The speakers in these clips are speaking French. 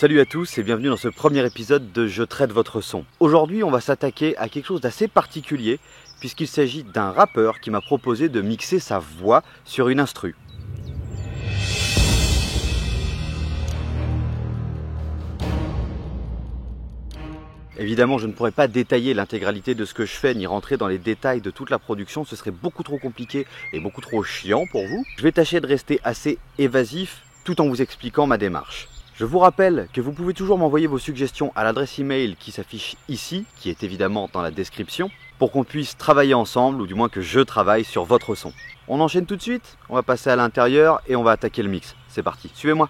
Salut à tous et bienvenue dans ce premier épisode de Je traite votre son. Aujourd'hui on va s'attaquer à quelque chose d'assez particulier puisqu'il s'agit d'un rappeur qui m'a proposé de mixer sa voix sur une instru. Évidemment, je ne pourrais pas détailler l'intégralité de ce que je fais, ni rentrer dans les détails de toute la production, ce serait beaucoup trop compliqué et beaucoup trop chiant pour vous. Je vais tâcher de rester assez évasif tout en vous expliquant ma démarche. Je vous rappelle que vous pouvez toujours m'envoyer vos suggestions à l'adresse email qui s'affiche ici, qui est évidemment dans la description, pour qu'on puisse travailler ensemble, ou du moins que je travaille sur votre son. On enchaîne tout de suite, on va passer à l'intérieur et on va attaquer le mix. C'est parti, suivez-moi.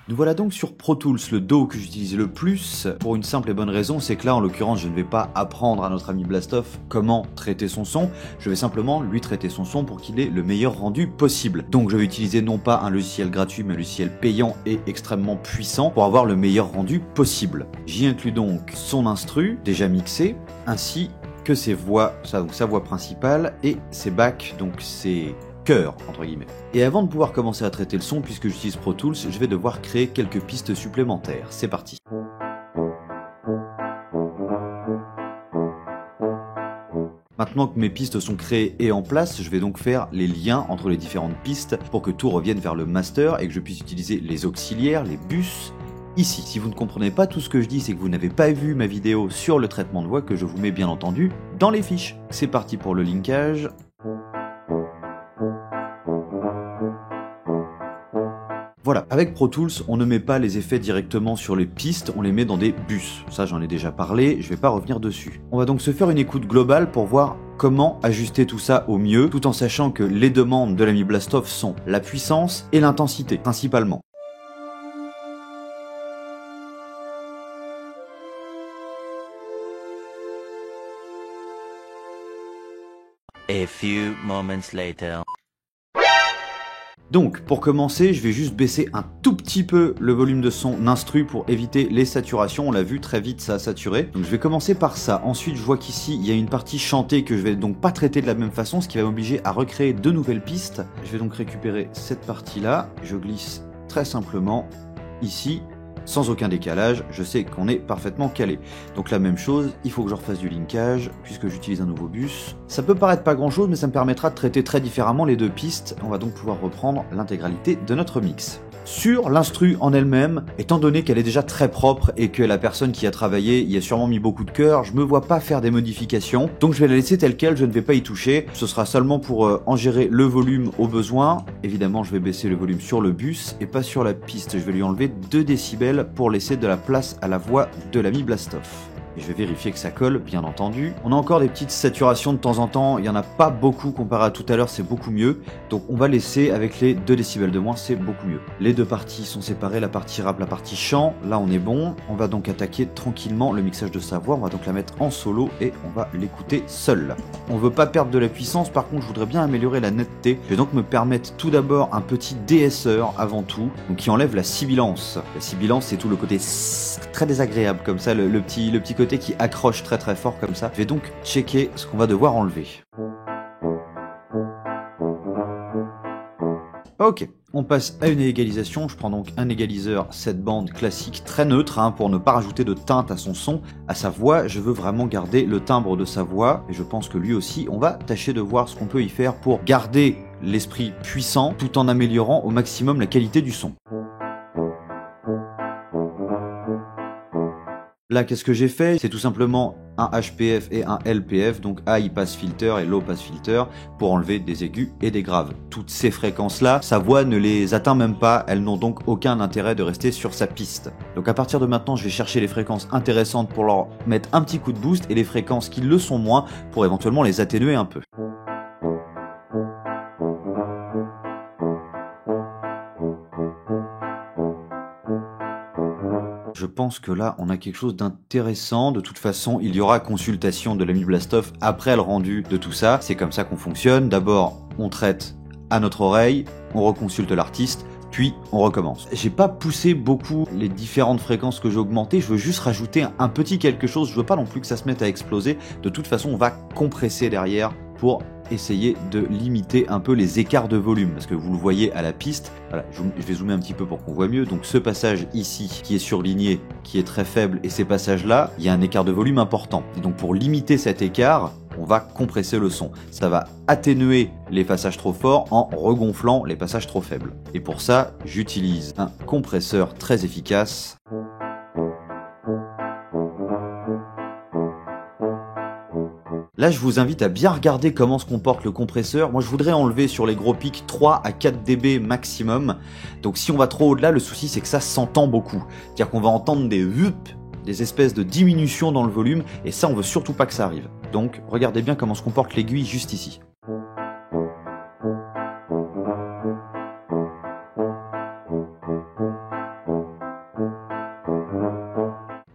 Nous voilà donc sur Pro Tools, le DAW que j'utilise le plus, pour une simple et bonne raison, c'est que là en l'occurrence je ne vais pas apprendre à notre ami Blastoff comment traiter son son, je vais simplement lui traiter son son pour qu'il ait le meilleur rendu possible. Donc je vais utiliser non pas un logiciel gratuit mais un logiciel payant et extrêmement puissant pour avoir le meilleur rendu possible. J'y inclus donc son instru, déjà mixé, ainsi que ses voix, donc sa voix principale et ses backs, donc ses cœur entre guillemets. Et avant de pouvoir commencer à traiter le son, puisque j'utilise Pro Tools, je vais devoir créer quelques pistes supplémentaires. C'est parti. Maintenant que mes pistes sont créées et en place, je vais donc faire les liens entre les différentes pistes pour que tout revienne vers le master et que je puisse utiliser les auxiliaires, les bus, ici. Si vous ne comprenez pas tout ce que je dis, c'est que vous n'avez pas vu ma vidéo sur le traitement de voix que je vous mets bien entendu dans les fiches. C'est parti pour le linkage. Voilà, avec Pro Tools, on ne met pas les effets directement sur les pistes, on les met dans des bus. Ça, j'en ai déjà parlé, je vais pas revenir dessus. On va donc se faire une écoute globale pour voir comment ajuster tout ça au mieux, tout en sachant que les demandes de l'ami Blastoff sont la puissance et l'intensité, principalement. A few moments later. Donc, pour commencer, je vais juste baisser un tout petit peu le volume de son instru pour éviter les saturations. On l'a vu, très vite ça a saturé. Donc je vais commencer par ça. Ensuite, je vois qu'ici, il y a une partie chantée que je vais donc pas traiter de la même façon, ce qui va m'obliger à recréer de nouvelles pistes. Je vais donc récupérer cette partie-là. Je glisse très simplement ici, sans aucun décalage. Je sais qu'on est parfaitement calé. Donc la même chose, il faut que je refasse du linkage, puisque j'utilise un nouveau bus. Ça peut paraître pas grand chose, mais ça me permettra de traiter très différemment les deux pistes. On va donc pouvoir reprendre l'intégralité de notre mix. Sur l'instru en elle-même, étant donné qu'elle est déjà très propre et que la personne qui a travaillé y a sûrement mis beaucoup de cœur, je me vois pas faire des modifications, donc je vais la laisser telle quelle, je ne vais pas y toucher. Ce sera seulement pour en gérer le volume au besoin. Évidemment, je vais baisser le volume sur le bus et pas sur la piste. Je vais lui enlever 2 décibels pour laisser de la place à la voix de l'ami Blastoff. Et je vais vérifier que ça colle, bien entendu. On a encore des petites saturations de temps en temps, il n'y en a pas beaucoup comparé à tout à l'heure, c'est beaucoup mieux. Donc on va laisser avec les 2 décibels de moins, c'est beaucoup mieux. Les deux parties sont séparées, la partie rap, la partie chant, là on est bon. On va donc attaquer tranquillement le mixage de sa voix, on va donc la mettre en solo et on va l'écouter seul. On veut pas perdre de la puissance, par contre je voudrais bien améliorer la netteté. Je vais donc me permettre tout d'abord un petit DSR avant tout, donc qui enlève la sibilance. La sibilance c'est tout le côté très désagréable comme ça, le petit côté qui accroche très très fort comme ça. Je vais donc checker ce qu'on va devoir enlever. Ok, on passe à une égalisation. Je prends donc un égaliseur 7 bandes classique très neutre pour ne pas rajouter de teinte à son son, à sa voix. Je veux vraiment garder le timbre de sa voix et je pense que lui aussi, on va tâcher de voir ce qu'on peut y faire pour garder l'esprit puissant tout en améliorant au maximum la qualité du son. Là, qu'est-ce que j'ai fait? C'est tout simplement un HPF et un LPF, donc High Pass Filter et Low Pass Filter, pour enlever des aigus et des graves. Toutes ces fréquences-là, sa voix ne les atteint même pas, elles n'ont donc aucun intérêt de rester sur sa piste. Donc à partir de maintenant, je vais chercher les fréquences intéressantes pour leur mettre un petit coup de boost, et les fréquences qui le sont moins, pour éventuellement les atténuer un peu. Je pense que là, on a quelque chose d'intéressant. De toute façon, il y aura consultation de l'ami Blastoff après le rendu de tout ça. C'est comme ça qu'on fonctionne. D'abord, on traite à notre oreille, on reconsulte l'artiste, puis on recommence. J'ai pas poussé beaucoup les différentes fréquences que j'ai augmentées, je veux juste rajouter un petit quelque chose. Je veux pas non plus que ça se mette à exploser. De toute façon, on va compresser derrière pour essayer de limiter un peu les écarts de volume, parce que vous le voyez à la piste, voilà, je vais zoomer un petit peu pour qu'on voit mieux, donc ce passage ici qui est surligné, qui est très faible, et ces passages-là, il y a un écart de volume important. Et donc pour limiter cet écart, on va compresser le son. Ça va atténuer les passages trop forts en regonflant les passages trop faibles. Et pour ça, j'utilise un compresseur très efficace. Là, je vous invite à bien regarder comment se comporte le compresseur. Moi, je voudrais enlever sur les gros pics 3 à 4 dB maximum. Donc si on va trop au-delà, le souci c'est que ça s'entend beaucoup. C'est-à-dire qu'on va entendre des espèces de diminutions dans le volume, et ça, on veut surtout pas que ça arrive. Donc, regardez bien comment se comporte l'aiguille juste ici.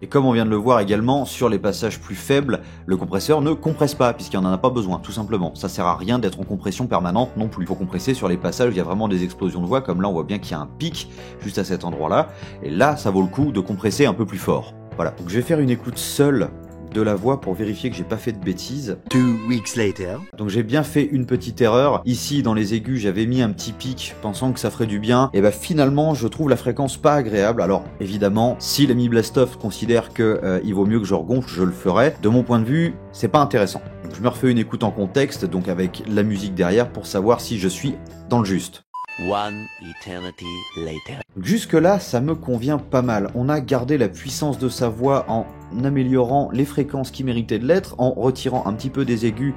Et comme on vient de le voir également, sur les passages plus faibles, le compresseur ne compresse pas, puisqu'il n'en a pas besoin, tout simplement. Ça sert à rien d'être en compression permanente non plus. Il faut compresser sur les passages où il y a vraiment des explosions de voix, comme là on voit bien qu'il y a un pic juste à cet endroit-là, et là ça vaut le coup de compresser un peu plus fort. Voilà, donc je vais faire une écoute seule de la voix pour vérifier que j'ai pas fait de bêtises. 2 weeks later. Donc j'ai bien fait une petite erreur. Ici dans les aigus j'avais mis un petit pic pensant que ça ferait du bien. Et bah finalement je trouve la fréquence pas agréable. Alors évidemment si l'ami Blastov considère que il vaut mieux que je regonfle, je le ferai. De mon point de vue c'est pas intéressant. Donc, je me refais une écoute en contexte, donc avec la musique derrière pour savoir si je suis dans le juste. One eternity later. Jusque là, ça me convient pas mal. On a gardé la puissance de sa voix en améliorant les fréquences qui méritaient de l'être, en retirant un petit peu des aigus.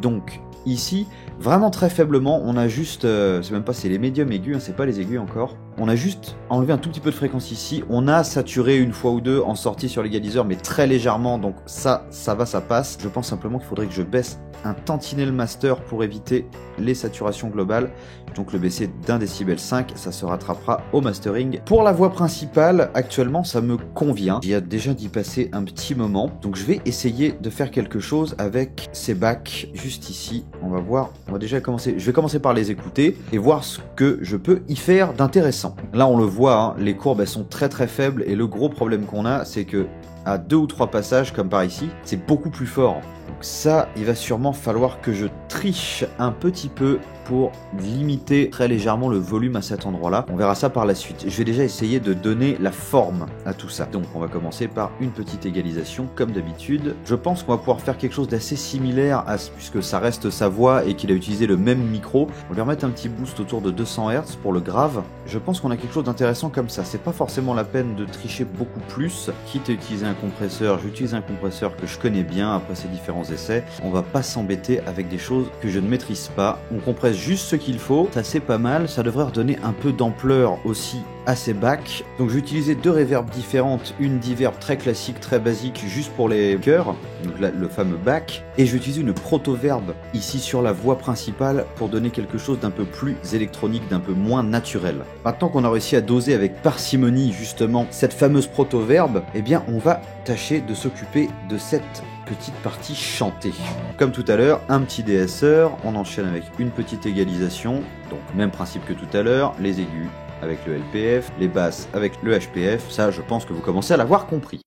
Donc ici, vraiment très faiblement, on a juste, c'est les médiums aigus, hein, c'est pas les aigus encore. On a juste enlevé un tout petit peu de fréquence ici. On a saturé une fois ou deux en sortie sur l'égaliseur, mais très légèrement. Donc ça va, ça passe. Je pense simplement qu'il faudrait que je baisse un tantinet le master pour éviter les saturations globales. Donc le baisser d'1 décibel 5, ça se rattrapera au mastering. Pour la voix principale, actuellement ça me convient. Il y a déjà d'y passer un petit moment. Donc je vais essayer de faire quelque chose avec ces bacs juste ici. On va voir, on va déjà commencer. Je vais commencer par les écouter et voir ce que je peux y faire d'intéressant. Là on le voit, hein, les courbes elles sont très très faibles et le gros problème qu'on a c'est que à 2 ou 3 passages comme par ici, c'est beaucoup plus fort. Donc ça, il va sûrement falloir que je triche un petit peu pour limiter très légèrement le volume à cet endroit-là. On verra ça par la suite. Je vais déjà essayer de donner la forme à tout ça. Donc on va commencer par une petite égalisation comme d'habitude. Je pense qu'on va pouvoir faire quelque chose d'assez similaire puisque ça reste sa voix et qu'il a utilisé le même micro. On va lui remettre un petit boost autour de 200 Hz pour le grave. Je pense qu'on a quelque chose d'intéressant comme ça. C'est pas forcément la peine de tricher beaucoup plus. Quitte à utiliser un compresseur, j'utilise un compresseur que je connais bien après ces différents essais. On va pas s'embêter avec des choses que je ne maîtrise pas. On compresse juste ce qu'il faut, ça c'est pas mal, ça devrait redonner un peu d'ampleur aussi à ces bacs. Donc je vais utiliser 2 reverbs différentes, une diverb très classique, très basique, juste pour les chœurs, donc là, le fameux bac, et je vais utiliser une proto-verb ici sur la voix principale pour donner quelque chose d'un peu plus électronique, d'un peu moins naturel. Maintenant qu'on a réussi à doser avec parcimonie justement cette fameuse proto-verb, eh bien on va tâcher de s'occuper de cette petite partie chantée. Comme tout à l'heure, un petit DSR, on enchaîne avec une petite égalisation, donc même principe que tout à l'heure, les aigus avec le LPF, les basses avec le HPF, ça je pense que vous commencez à l'avoir compris.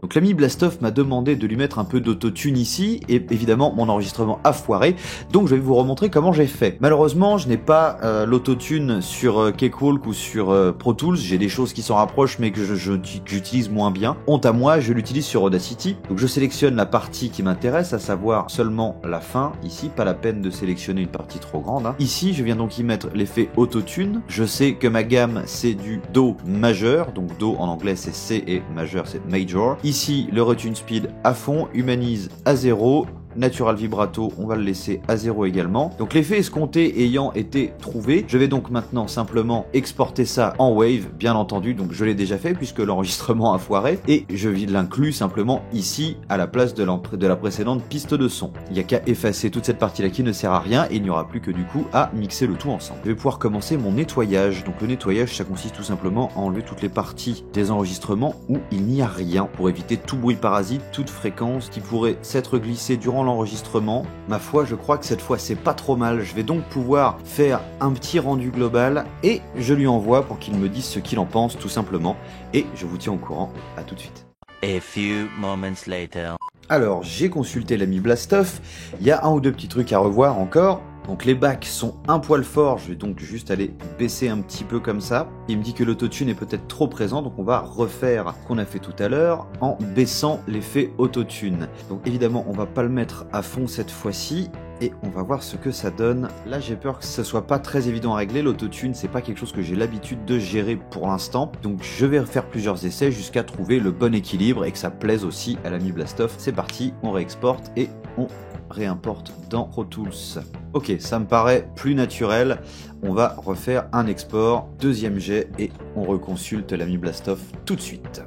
Donc l'ami Blastov m'a demandé de lui mettre un peu d'autotune ici, et évidemment mon enregistrement a foiré, donc je vais vous remontrer comment j'ai fait. Malheureusement je n'ai pas l'autotune sur Cakewalk ou sur Pro Tools, j'ai des choses qui s'en rapprochent mais que j'utilise moins bien. Honte à moi, je l'utilise sur Audacity, donc je sélectionne la partie qui m'intéresse, à savoir seulement la fin, ici, pas la peine de sélectionner une partie trop grande. Hein. Ici je viens donc y mettre l'effet autotune, je sais que ma gamme c'est du Do majeur, donc Do en anglais c'est C et majeur c'est Major. Ici, le retune speed à fond, humanise à 0, natural vibrato, on va le laisser à 0 également. Donc l'effet escompté ayant été trouvé, je vais donc maintenant simplement exporter ça en wave, bien entendu, donc je l'ai déjà fait puisque l'enregistrement a foiré, et je l'inclus simplement ici à la place de la précédente piste de son. Il n'y a qu'à effacer toute cette partie-là qui ne sert à rien, et il n'y aura plus que du coup à mixer le tout ensemble. Je vais pouvoir commencer mon nettoyage. Donc le nettoyage, ça consiste tout simplement à enlever toutes les parties des enregistrements où il n'y a rien, pour éviter tout bruit parasite, toute fréquence qui pourrait s'être glissée durant l'enregistrement. Ma foi, je crois que cette fois c'est pas trop mal. Je vais donc pouvoir faire un petit rendu global et je lui envoie pour qu'il me dise ce qu'il en pense tout simplement, et je vous tiens au courant. À tout de suite. A few moments later. Alors, j'ai consulté l'ami Blastoff, il y a un ou deux petits trucs à revoir encore. Donc les bacs sont un poil forts, je vais donc juste aller baisser un petit peu comme ça. Il me dit que l'autotune est peut-être trop présent, donc on va refaire ce qu'on a fait tout à l'heure en baissant l'effet autotune. Donc évidemment, on va pas le mettre à fond cette fois-ci. Et on va voir ce que ça donne. Là, j'ai peur que ce soit pas très évident à régler. L'autotune, c'est pas quelque chose que j'ai l'habitude de gérer pour l'instant. Donc, je vais faire plusieurs essais jusqu'à trouver le bon équilibre et que ça plaise aussi à l'ami Blastoff. C'est parti, on réexporte et on réimporte dans Pro Tools. Ok, ça me paraît plus naturel. On va refaire un export, deuxième jet et on reconsulte l'ami Blastoff tout de suite.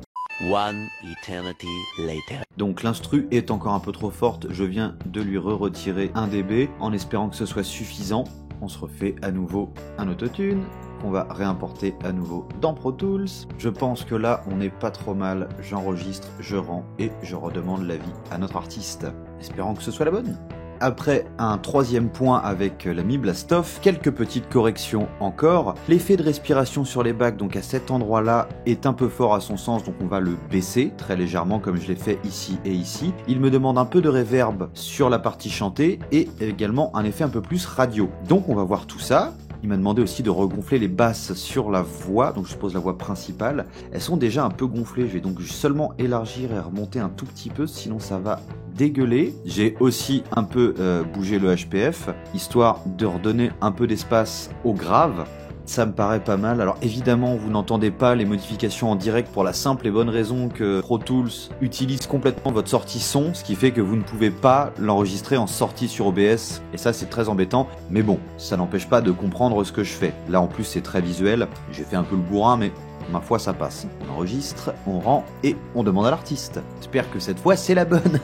One eternity later. Donc l'instru est encore un peu trop forte, je viens de lui retirer 1 dB en espérant que ce soit suffisant. On se refait à nouveau un autotune qu'on va réimporter à nouveau dans Pro Tools. Je pense que là on n'est pas trop mal, j'enregistre, je rends et je redemande l'avis à notre artiste. Espérant que ce soit la bonne. Après un troisième point avec l'ami Blastoff, quelques petites corrections encore. L'effet de respiration sur les bacs, donc à cet endroit-là, est un peu fort à son sens, donc on va le baisser très légèrement comme je l'ai fait ici et ici. Il me demande un peu de reverb sur la partie chantée et également un effet un peu plus radio. Donc on va voir tout ça. Il m'a demandé aussi de regonfler les basses sur la voix, donc je suppose la voix principale. Elles sont déjà un peu gonflées, je vais donc seulement élargir et remonter un tout petit peu, sinon ça va dégueuler. J'ai aussi un peu bougé le HPF, histoire de redonner un peu d'espace au grave. Ça me paraît pas mal. Alors évidemment, vous n'entendez pas les modifications en direct pour la simple et bonne raison que Pro Tools utilise complètement votre sortie son, ce qui fait que vous ne pouvez pas l'enregistrer en sortie sur OBS. Et ça, c'est très embêtant. Mais bon, ça n'empêche pas de comprendre ce que je fais. Là, en plus, c'est très visuel. J'ai fait un peu le bourrin, mais ma foi, ça passe. On enregistre, on rend et on demande à l'artiste. J'espère que cette fois, c'est la bonne.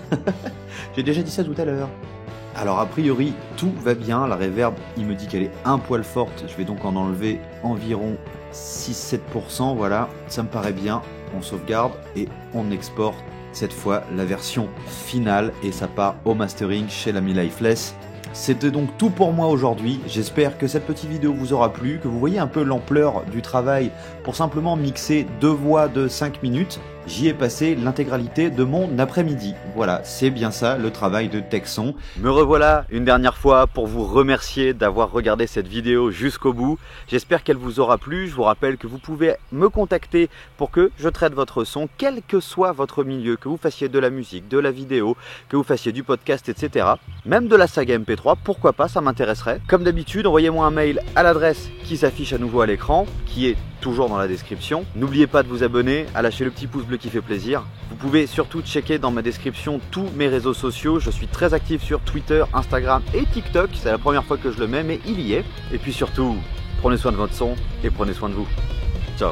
J'ai déjà dit ça tout à l'heure. Alors a priori tout va bien, la reverb il me dit qu'elle est un poil forte, je vais donc en enlever environ 6-7%, voilà, ça me paraît bien, on sauvegarde et on exporte cette fois la version finale et ça part au mastering chez l'ami Lifeless. C'était donc tout pour moi aujourd'hui, j'espère que cette petite vidéo vous aura plu, que vous voyez un peu l'ampleur du travail pour simplement mixer 2 voix de 5 minutes. J'y ai passé l'intégralité de mon après-midi. Voilà, c'est bien ça le travail de Techson. Me revoilà une dernière fois pour vous remercier d'avoir regardé cette vidéo jusqu'au bout. J'espère qu'elle vous aura plu. Je vous rappelle que vous pouvez me contacter pour que je traite votre son, quel que soit votre milieu, que vous fassiez de la musique, de la vidéo, que vous fassiez du podcast, etc. Même de la saga MP3, pourquoi pas, ça m'intéresserait. Comme d'habitude, envoyez-moi un mail à l'adresse qui s'affiche à nouveau à l'écran, qui est toujours dans la description. N'oubliez pas de vous abonner, à lâcher le petit pouce bleu qui fait plaisir. Vous pouvez surtout checker dans ma description tous mes réseaux sociaux. Je suis très actif sur Twitter, Instagram et TikTok. C'est la première fois que je le mets, mais il y est. Et puis surtout, prenez soin de votre son et prenez soin de vous. Ciao.